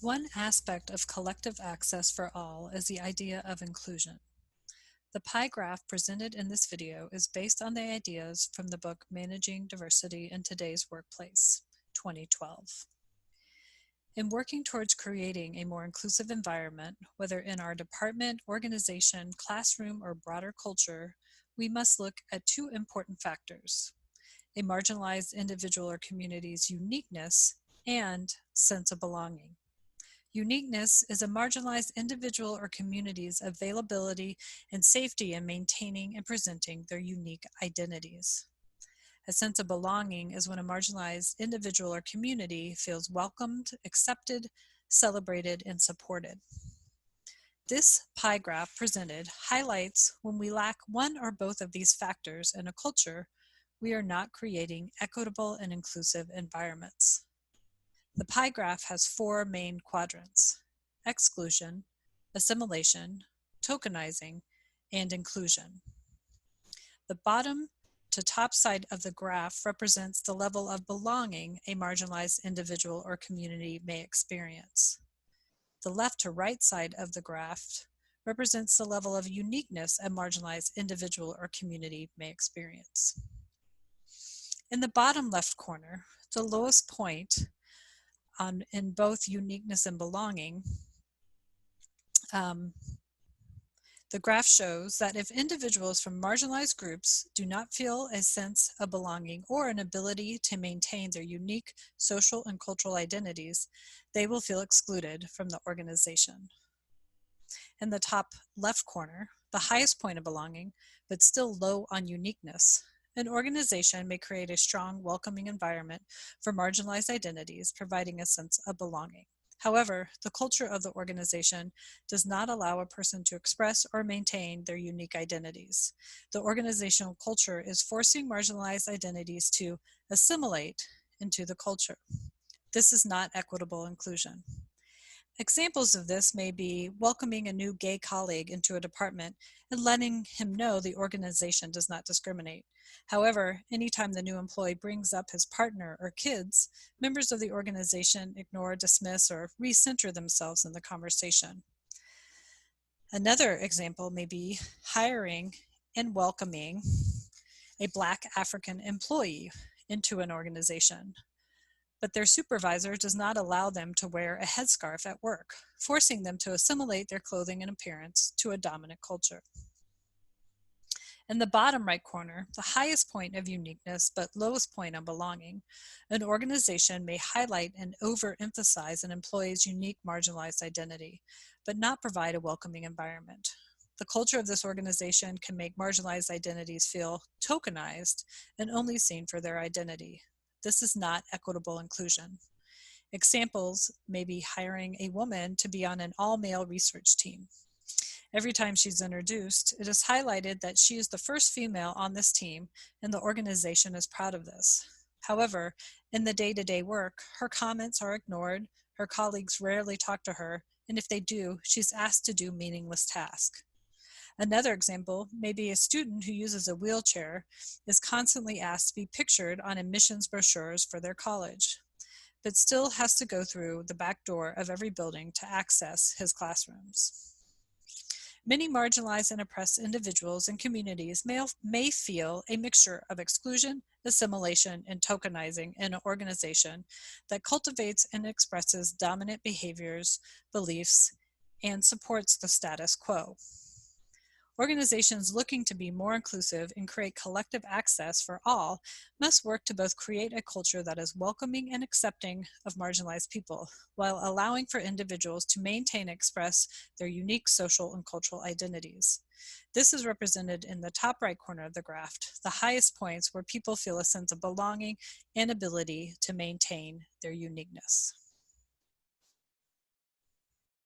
One aspect of collective access for all is the idea of inclusion. The pie graph presented in this video is based on the ideas from the book Managing Diversity in Today's Workplace, 2012. In working towards creating a more inclusive environment, whether in our department, organization, classroom, or broader culture, we must look at two important factors: a marginalized individual or community's uniqueness and sense of belonging. Uniqueness is a marginalized individual or community's availability and safety in maintaining and presenting their unique identities. A sense of belonging is when a marginalized individual or community feels welcomed, accepted, celebrated, and supported. This pie graph presented highlights when we lack one or both of these factors in a culture, we are not creating equitable and inclusive environments. The pie graph has four main quadrants: exclusion, assimilation, tokenizing, and inclusion. The bottom to top side of the graph represents the level of belonging a marginalized individual or community may experience. The left to right side of the graph represents the level of uniqueness a marginalized individual or community may experience. In the bottom left corner, the lowest point in both uniqueness and belonging, the graph shows that if individuals from marginalized groups do not feel a sense of belonging or an ability to maintain their unique social and cultural identities, they will feel excluded from the organization. In the top left corner, the highest point of belonging, but still low on uniqueness, an organization may create a strong, welcoming environment for marginalized identities, providing a sense of belonging. However, the culture of the organization does not allow a person to express or maintain their unique identities. The organizational culture is forcing marginalized identities to assimilate into the culture. This is not equitable inclusion. Examples of this may be welcoming a new gay colleague into a department and letting him know the organization does not discriminate. However, anytime the new employee brings up his partner or kids, members of the organization ignore, dismiss, or recenter themselves in the conversation. Another example may be hiring and welcoming a Black African employee into an organization, but their supervisor does not allow them to wear a headscarf at work, forcing them to assimilate their clothing and appearance to a dominant culture. In the bottom right corner, the highest point of uniqueness but lowest point of belonging, an organization may highlight and overemphasize an employee's unique marginalized identity, but not provide a welcoming environment. The culture of this organization can make marginalized identities feel tokenized and only seen for their identity. This is not equitable inclusion. Examples may be hiring a woman to be on an all-male research team. Every time she's introduced, it is highlighted that she is the first female on this team, and the organization is proud of this. However, in the day-to-day work, her comments are ignored, her colleagues rarely talk to her, and if they do, she's asked to do meaningless tasks. Another example may be a student who uses a wheelchair is constantly asked to be pictured on admissions brochures for their college, but still has to go through the back door of every building to access his classrooms. Many marginalized and oppressed individuals and communities may feel a mixture of exclusion, assimilation, and tokenizing in an organization that cultivates and expresses dominant behaviors, beliefs, and supports the status quo. Organizations looking to be more inclusive and create collective access for all must work to both create a culture that is welcoming and accepting of marginalized people, while allowing for individuals to maintain and express their unique social and cultural identities. This is represented in the top right corner of the graph, the highest points where people feel a sense of belonging and ability to maintain their uniqueness.